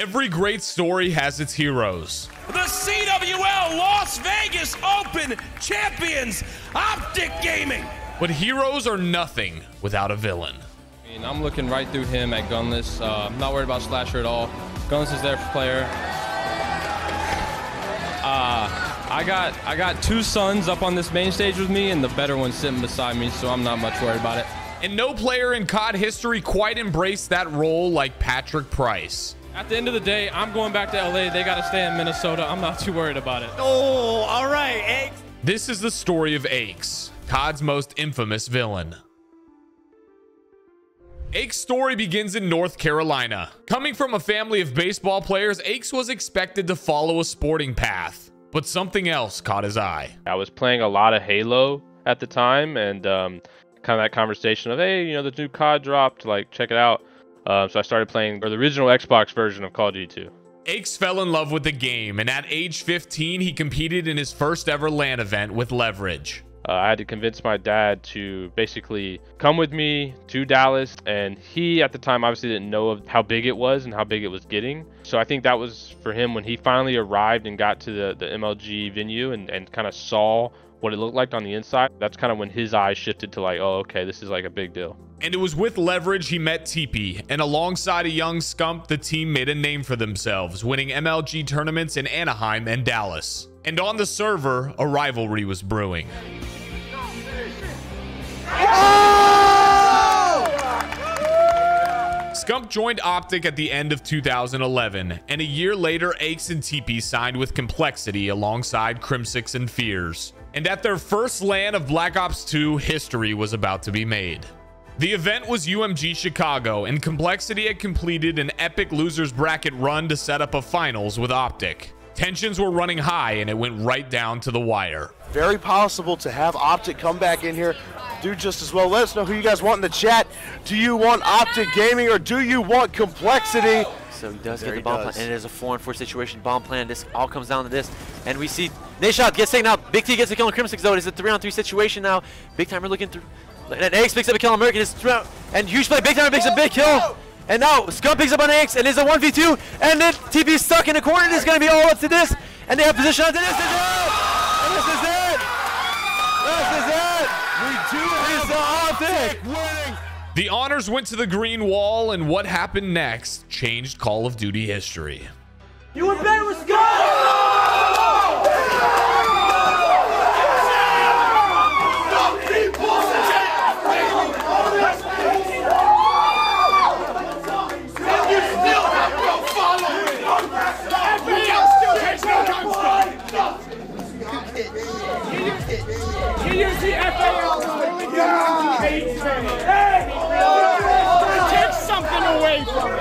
Every great story has its heroes. The CWL Las Vegas Open champions, OpTic Gaming. But heroes are nothing without a villain. I mean, I'm looking right through him at Gunless. I'm not worried about Slasher at all. Gunless is there for player. I got two sons up on this main stage with me, and the better one's sitting beside me, so I'm not much worried about it. And no player in COD history quite embraced that role like Patrick Price. At the end of the day, I'm going back to LA. They got to stay in Minnesota. I'm not too worried about it. Oh, all right, ACHES. This is the story of ACHES, COD's most infamous villain. ACHES' story begins in North Carolina. Coming from a family of baseball players, ACHES was expected to follow a sporting path, but something else caught his eye. I was playing a lot of Halo at the time, and kind of that conversation of, hey, you know, the new COD dropped, like, check it out. So I started playing the original Xbox version of Call of Duty 2. ACHES fell in love with the game, and at age 15, he competed in his first ever LAN event with Leverage. I had to convince my dad to basically come with me to Dallas, and he at the time obviously didn't know of how big it was and how big it was getting. So I think that was for him when he finally arrived and got to the MLG venue and kind of saw what it looked like on the inside. That's kind of when his eyes shifted to like, oh, okay, this is like a big deal. And it was with Leverage he met TeePee, and alongside a young Scump, the team made a name for themselves, winning MLG tournaments in Anaheim and Dallas. And on the server, a rivalry was brewing. Scump joined OpTic at the end of 2011, and a year later, ACHES and TeePee signed with Complexity alongside Crimsix and Fears. And at their first LAN of Black Ops 2, history was about to be made. The event was UMG Chicago, and Complexity had completed an epic losers bracket run to set up a finals with OpTic. Tensions were running high, and it went right down to the wire. Very possible to have OpTic come back in here, do just as well. Let us know who you guys want in the chat. Do you want OpTic Gaming or do you want Complexity? So he does get the bomb plan, and it is a 4-on-4 situation. Bomb plan, this all comes down to this. And we see Nashot gets taken out. Big T gets a kill on Crimsix, though. It is a 3-on-3 situation now. Big Timer looking through. And ACHES picks up a kill on American. And Huge play, Big Timer makes a big kill. And now Scump picks up on ACHES, and it's a 1v2. And then TeePee is stuck in the corner. It's going to be all up to this. And they have position onto this. This is it. And this is it. This is it. We do have the OpTic winning. The honors went to the green wall, and what happened next changed Call of Duty history. You were better with Skyz. Take something away from it.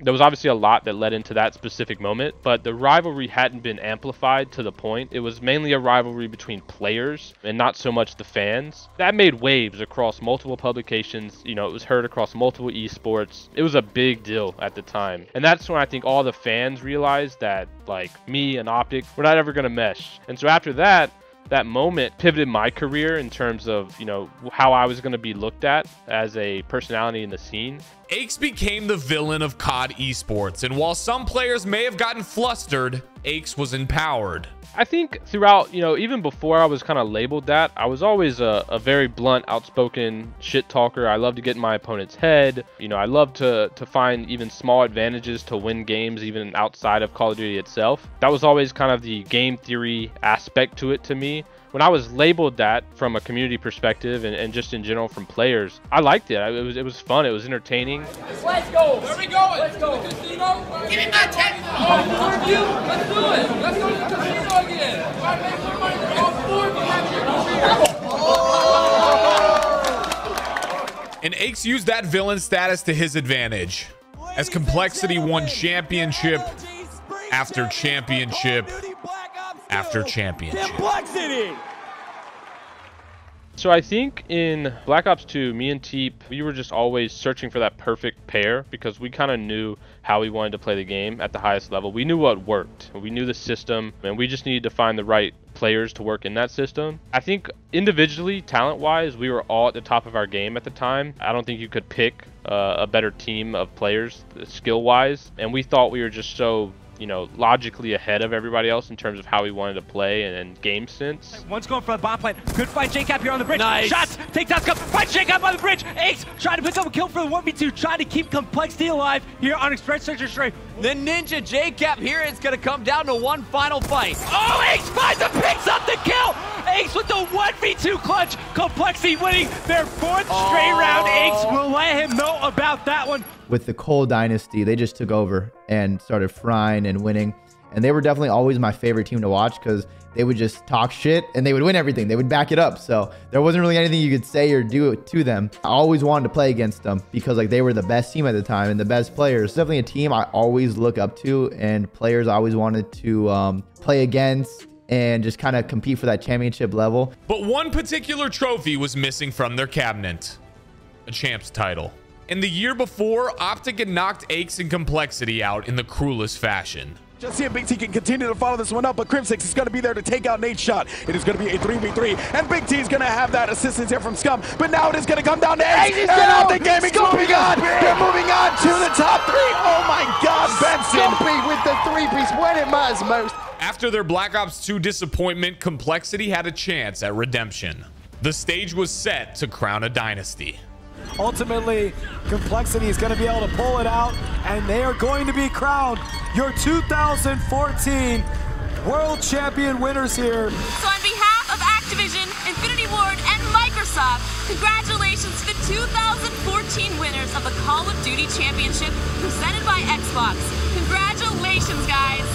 There was obviously a lot that led into that specific moment, but the rivalry hadn't been amplified to the point. It was mainly a rivalry between players and not so much the fans. That made waves across multiple publications. You know, it was heard across multiple esports. It was a big deal at the time. And that's when I think all the fans realized that, like, me and OpTic, we're not ever going to mesh. And so after that, that moment pivoted my career in terms of, you know, how I was going to be looked at as a personality in the scene. ACHES became the villain of COD Esports, and while some players may have gotten flustered, ACHES was empowered. I think throughout, you know, even before I was kind of labeled that, I was always a very blunt, outspoken shit talker. I love to get in my opponent's head. You know, I love to find even small advantages to win games, even outside of Call of Duty itself. That was always kind of the game theory aspect to it to me. When I was labeled that from a community perspective and just in general from players, I liked it. It was fun. It was entertaining. Let's go. Where are we going? Let's go. The casino? Give me my 10. All four of you? Let's do it. Let's go to the casino again. All four of you. And ACHES used that villain status to his advantage, as Complexity won championship after championship after championship. Complexity. So I think in Black Ops 2, me and Teep, we were just always searching for that perfect pair because we kind of knew how we wanted to play the game at the highest level. We knew what worked. We knew the system, and we just needed to find the right players to work in that system. I think individually, talent-wise, we were all at the top of our game at the time. I don't think you could pick a better team of players skill-wise, and we thought we were just so, you know, logically ahead of everybody else in terms of how we wanted to play and game sense. One's going for the bomb plant. Good fight, JCap here on the bridge. Nice. Shots, take down Scump. Fight JCap on the bridge. Ace trying to pick up a kill for the 1v2, trying to keep Complexity alive here on Express Sector Stray. The Ninja JCap here is going to come down to one final fight. Oh, Ace finds and picks up the kill. Ace with the 1v2 clutch. Complexity winning their 4th straight round. Ace will let him know about that one. With the Cole Dynasty, they just took over and started frying and winning. And they were definitely always my favorite team to watch because they would just talk shit and they would win everything. They would back it up. So there wasn't really anything you could say or do to them. I always wanted to play against them because like they were the best team at the time and the best players. It's definitely a team I always look up to and players I always wanted to play against and just kind of compete for that championship level. But one particular trophy was missing from their cabinet: a champs title. In the year before, OpTic had knocked ACHES and Complexity out in the cruelest fashion. Just see if Big T can continue to follow this one up, but Crimsix is going to be there to take out Nadeshot. It is going to be a 3v3, and Big T is going to have that assistance here from Scump, but now it is going to come down to ACHES, and OpTic Gaming's moving on. They're moving on to the top 3. Oh my God, Benson. Scumpy with the 3-piece when it matters most. After their Black Ops 2 disappointment, Complexity had a chance at redemption. The stage was set to crown a dynasty. Ultimately, Complexity is going to be able to pull it out, and they are going to be crowned your 2014 World Champion winners here. So on behalf of Activision, Infinity Ward, and Microsoft, congratulations to the 2014 winners of the Call of Duty Championship presented by Xbox. Congratulations, guys.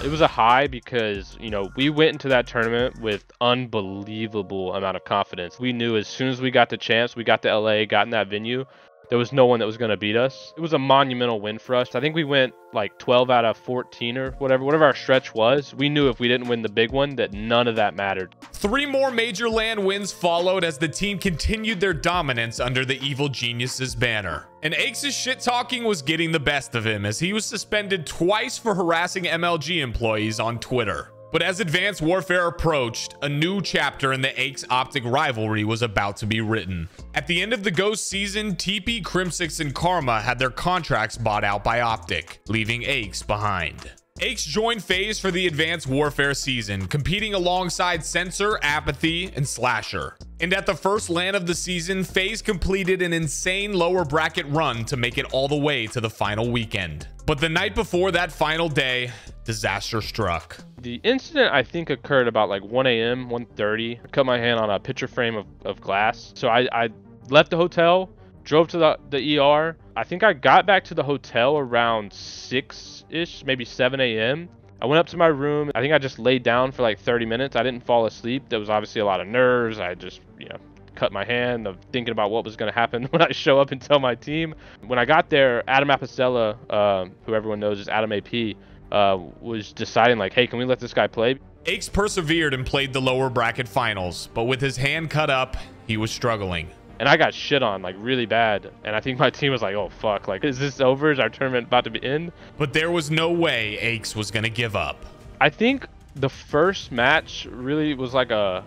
It was a high because, you know, we went into that tournament with unbelievable amount of confidence. We knew as soon as we got the chance, we got to LA, got in that venue, there was no one that was going to beat us. It was a monumental win for us. I think we went like 12 out of 14 or whatever our stretch was. We knew if we didn't win the big one that none of that mattered. 3 more major LAN wins followed as the team continued their dominance under the Evil Geniuses banner. And ACHES' shit-talking was getting the best of him as he was suspended twice for harassing MLG employees on Twitter. But as Advanced Warfare approached, a new chapter in the ACHES OpTic rivalry was about to be written. At the end of the Ghost season, TeePee, Crimsix, and Karma had their contracts bought out by OpTic, leaving ACHES behind. ACHES joined FaZe for the Advanced Warfare season, competing alongside Censor, aBeZy, and Slasher. And at the first LAN of the season, FaZe completed an insane lower bracket run to make it all the way to the final weekend. But the night before that final day, disaster struck. The incident, I think, occurred about like 1 a.m., 1:30. I cut my hand on a picture frame of glass. So I left the hotel, drove to the ER. I think I got back to the hotel around 6-ish, maybe 7 a.m. I went up to my room. I think I just laid down for like 30 minutes. I didn't fall asleep. There was obviously a lot of nerves. I just, you know, cut my hand of thinking about what was going to happen when I show up and tell my team. When I got there, Adam Apicella, who everyone knows is Adam AP, was deciding like, hey, can we let this guy play? ACHES persevered and played the lower bracket finals, but with his hand cut up, he was struggling. And I got shit on like really bad. And I think my team was like, oh fuck, like, is this over? Is our tournament about to be end? But there was no way ACHES was gonna give up. I think the first match really was like a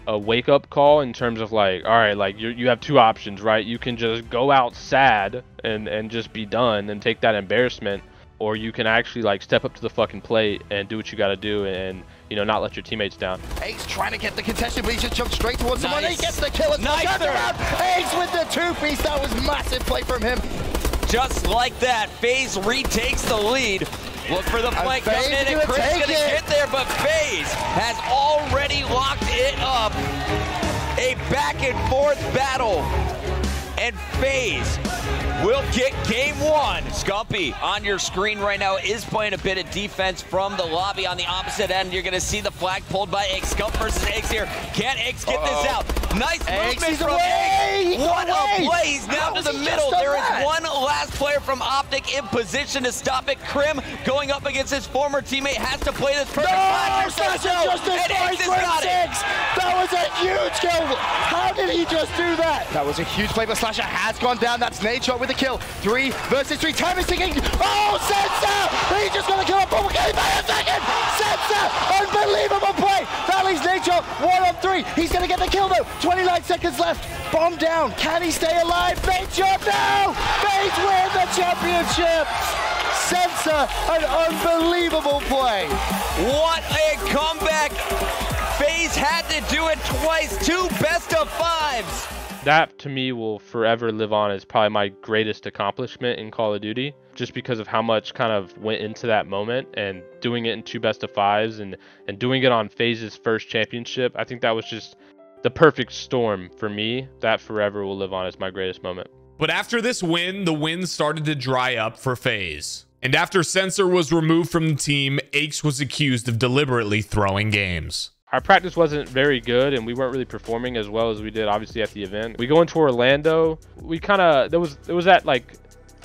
wake-up call in terms of like, all right, like you have 2 options, right? You can just go out sad and just be done and take that embarrassment, or you can actually like step up to the fucking plate and do what you got to do and, you know, not let your teammates down. ACHES trying to get the contested, but he just jumped straight towards someone. He gets the kill. Nice. ACHES with the 2-piece. That was massive play from him. Just like that, FaZe retakes the lead. Look for the flank coming in, and Chris gonna get there, but FaZe has already locked it up. A back and forth battle, and FaZe will get game 1. Scumpy on your screen right now is playing a bit of defense from the lobby. On the opposite end, you're gonna see the flag pulled by ACHES. Scump versus ACHES here. Can ACHES get this out? Nice movement from ACHES. What a play. He's now to the middle. There is one last last player from OpTic in position to stop it. Crim going up against his former teammate has to play this perfect. Just destroyed Crimsix. That was a huge kill. How did he just do that? That was a huge play, but Slasher has gone down. That's Nature with a kill. 3 versus 3. Time is ticking. Oh, Sensor! He's just going to kill a bubble game by a second. Sensor! Unbelievable play. That leaves Nature 1 on 3. He's going to get the kill though. 29 seconds left. Bomb down. Can he stay alive? Nature, no! FaZe win the championship. Sensor, an unbelievable play. What a comeback. FaZe had to do it twice. 2 best of 5s. That to me will forever live on as probably my greatest accomplishment in Call of Duty, just because of how much kind of went into that moment and doing it in 2 best of 5s and doing it on FaZe's first championship. I think that was just the perfect storm for me. That forever will live on as my greatest moment. But after this win, the wins started to dry up for FaZe. And after Sensor was removed from the team, ACHES was accused of deliberately throwing games. Our practice wasn't very good, and we weren't really performing as well as we did obviously at the event. We go into Orlando, we kind of, there was that like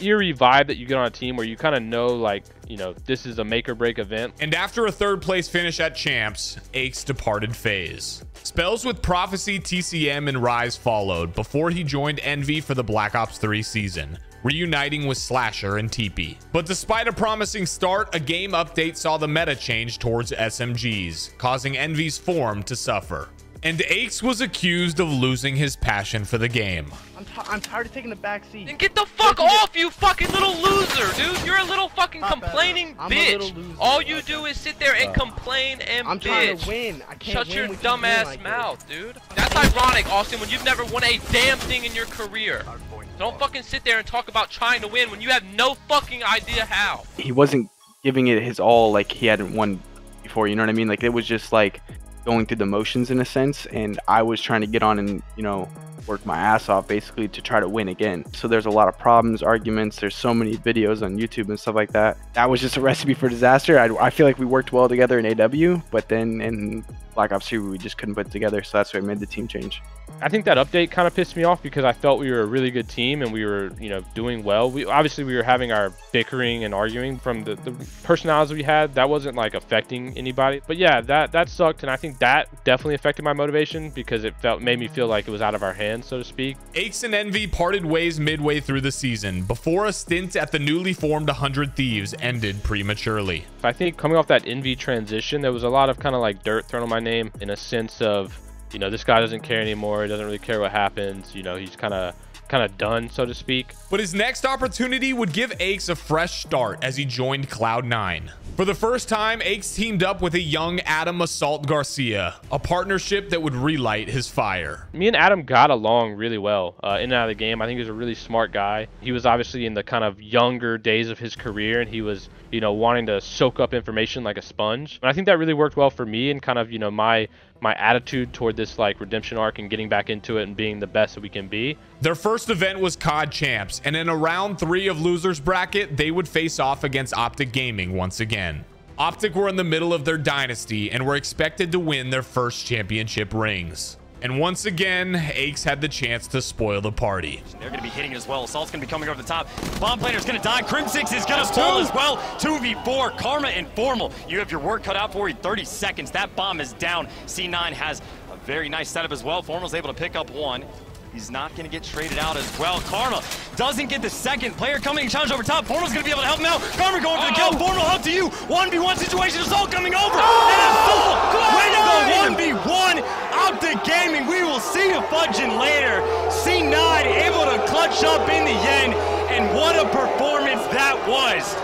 eerie vibe that you get on a team where you kind of know, like, you know, this is a make or break event. And after a 3rd place finish at Champs, ACHES departed FaZe. Spells with Prophecy, TCM, and Rise followed before he joined Envy for the Black Ops 3 season, reuniting with Slasher and TeePee. But despite a promising start, a game update saw the meta change towards SMGs, causing Envy's form to suffer. And ACHES was accused of losing his passion for the game. I'm tired of taking the back seat. Then get the fuck off, you fucking little loser, dude. You're a little fucking complaining bitch. All you do is sit there and complain and I'm trying to win. I can't Shut win your with dumb ass mouth, dude. That's ironic, Austin, when you've never won a damn thing in your career. Don't fucking sit there and talk about trying to win when you have no fucking idea how. He wasn't giving it his all like he hadn't won before, you know what I mean? Like, it was just like going through the motions in a sense, and I was trying to get on and, you know, work my ass off basically to try to win again. So there's a lot of problems, arguments, there's so many videos on YouTube and stuff like that. That was just a recipe for disaster. I feel like we worked well together in AW, but then in Black Ops 2 we just couldn't put it together, so that's why I made the team change. I think that update kind of pissed me off because I felt we were a really good team and we were, you know, doing well. We were having our bickering and arguing from the personalities we had. That wasn't like affecting anybody. But yeah, that sucked, and I think that definitely affected my motivation because it made me feel like it was out of our hands, so to speak. ACHES and Envy parted ways midway through the season before a stint at the newly formed 100 Thieves ended prematurely. I think coming off that Envy transition, there was a lot of kind of like dirt thrown on my name in a sense of, you know, this guy doesn't care anymore. He doesn't really care what happens. You know, he's kind of done, so to speak. But his next opportunity would give ACHES a fresh start as he joined Cloud9. For the first time, ACHES teamed up with a young Adam Assault Garcia, a partnership that would relight his fire. Me and Adam got along really well in and out of the game. I think he was a really smart guy. He was obviously in the kind of younger days of his career, and he was, you know, wanting to soak up information like a sponge. And I think that really worked well for me and kind of, you know, my attitude toward this like redemption arc and getting back into it and being the best that we can be. Their first event was COD Champs, and in a round 3 of losers bracket, they would face off against OpTic Gaming once again. OpTic were in the middle of their dynasty and were expected to win their first championship rings. And once again, ACHES had the chance to spoil the party. They're going to be hitting it as well. Assault's going to be coming over the top. Bomb Planner's going to die. Crimsix is going to fall as well. 2v4, Karma and FormaL. You have your work cut out for you. 30 seconds. That bomb is down. C9 has a very nice setup as well. FormaL's able to pick up one. He's not going to get traded out as well. Karma doesn't get the second. Player coming, challenge over top. FormaL's going to be able to help him out. Karma going for the kill. FormaL up to you. 1v1 situation. Assault coming over. And Assault wins the 1v1. OpTic Gaming, we will see a fudging later. C9 able to clutch up in the end. And what a performance that was.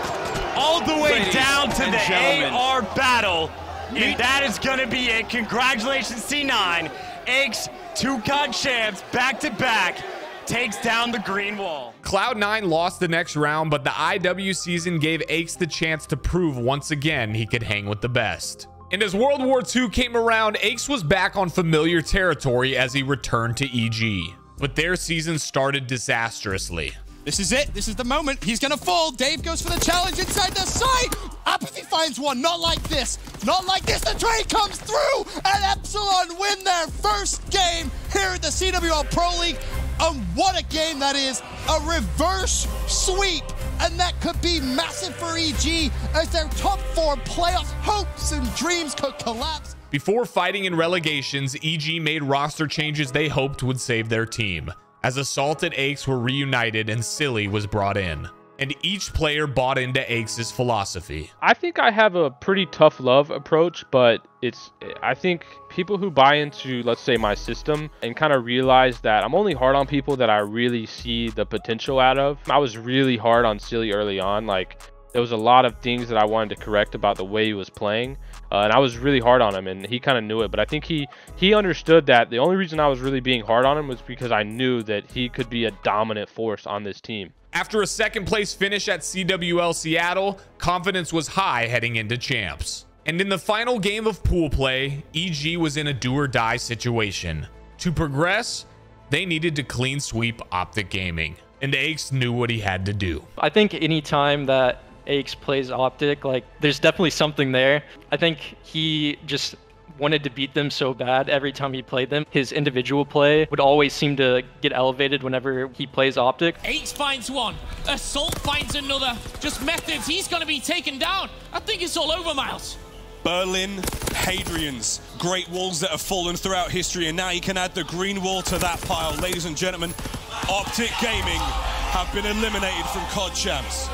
All the way down to the AR battle. And that is going to be it. Congratulations, C9. ACHES, 2 COD champs, back-to-back, takes down the green wall. Cloud9 lost the next round, but the IW season gave ACHES the chance to prove once again he could hang with the best. And as World War II came around, ACHES was back on familiar territory as he returned to EG. But their season started disastrously. This is it. This is the moment. He's going to fall. Dave goes for the challenge inside the site. aBeZy finds one. Not like this. Not like this. The trade comes through. And Epsilon win their first game here at the CWL Pro League. And what a game that is. a reverse sweep, and that could be massive for EG as their top 4 playoff hopes and dreams could collapse. Before fighting in relegations, EG made roster changes they hoped would save their team, as Assault and ACHES were reunited and Silly was brought in. And each player bought into ACHES' philosophy. I think I have a pretty tough love approach, but I think people who buy into, let's say, my system and kind of realize that I'm only hard on people that I really see the potential out of. I was really hard on Silly early on. Like, there was a lot of things that I wanted to correct about the way he was playing. And I was really hard on him, and he kind of knew it. But I think he understood that the only reason I was really being hard on him was because I knew that he could be a dominant force on this team. After a second place finish at CWL Seattle, confidence was high heading into champs. And in the final game of pool play, EG was in a do or die situation. To progress, they needed to clean sweep OpTic Gaming, and ACHES knew what he had to do. I think any time that ACHES plays OpTic, like, there's definitely something there. I think he just wanted to beat them so bad every time he played them. His individual play would always seem to get elevated whenever he plays OpTic. ACHES finds one, Assault finds another. Just methods, he's going to be taken down. I think it's all over, Miles. Berlin Hadrians, great walls that have fallen throughout history, and now you can add the green wall to that pile. Ladies and gentlemen, OpTic Gaming have been eliminated from COD champs.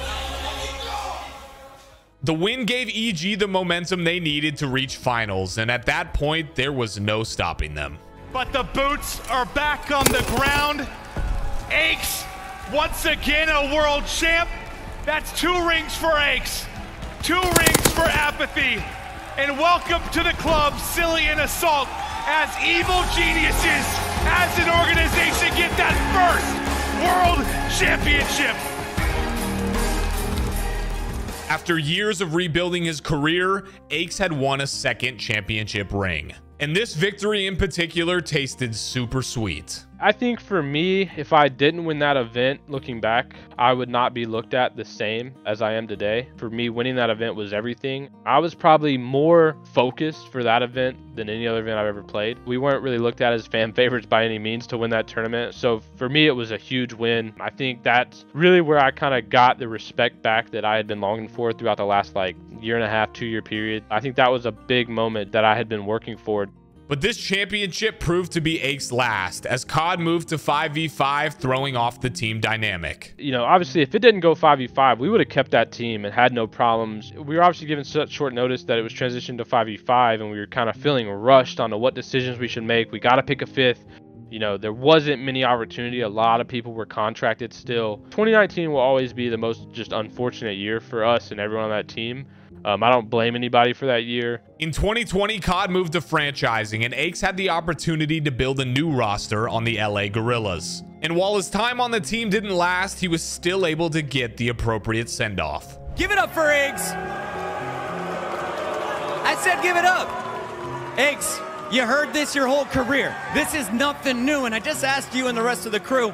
The win gave EG the momentum they needed to reach finals, and at that point, there was no stopping them. But the boots are back on the ground. ACHES, once again a world champ. That's 2 rings for ACHES, 2 rings for aBeZy. And welcome to the club, Silly and Assault, as evil geniuses, as an organization, get that first world championship. After years of rebuilding his career, ACHES had won a 2nd championship ring. And this victory in particular tasted super sweet. I think for me, if I didn't win that event, looking back, I would not be looked at the same as I am today. For me, winning that event was everything. I was probably more focused for that event than any other event I've ever played. We weren't really looked at as fan favorites by any means to win that tournament. So for me, it was a huge win. I think that's really where I kind of got the respect back that I had been longing for throughout the last year and a half, 2-year period. I think that was a big moment that I had been working for. But this championship proved to be ACHES' last, as COD moved to 5v5, throwing off the team dynamic. You know, obviously, if it didn't go 5v5, we would have kept that team and had no problems. We were obviously given such short notice that it was transitioned to 5v5, and we were kind of feeling rushed on what decisions we should make. We got to pick a 5th. You know, there wasn't many opportunity. A lot of people were contracted still. 2019 will always be the most just unfortunate year for us and everyone on that team. I don't blame anybody for that year. In 2020, COD moved to franchising, and ACHES had the opportunity to build a new roster on the LA Guerrillas. And while his time on the team didn't last, he was still able to get the appropriate send-off. Give it up for ACHES. I said give it up. ACHES, you heard this your whole career. This is nothing new, and I just asked you and the rest of the crew,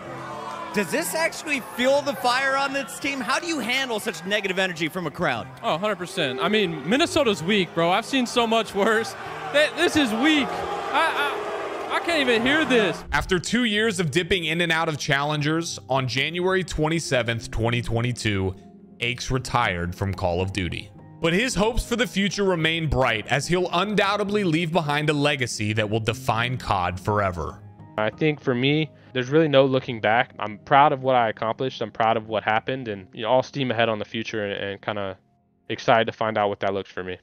does this actually fuel the fire on this team? How do you handle such negative energy from a crowd? Oh, 100%. I mean, Minnesota's weak, bro. I've seen so much worse. This is weak. I can't even hear this. After 2 years of dipping in and out of challengers, on January 27th, 2022, ACHES retired from Call of Duty. But his hopes for the future remain bright, as he'll undoubtedly leave behind a legacy that will define COD forever. I think for me, there's really no looking back. I'm proud of what I accomplished. I'm proud of what happened, and all steam ahead on the future, and kind of excited to find out what that looks for me.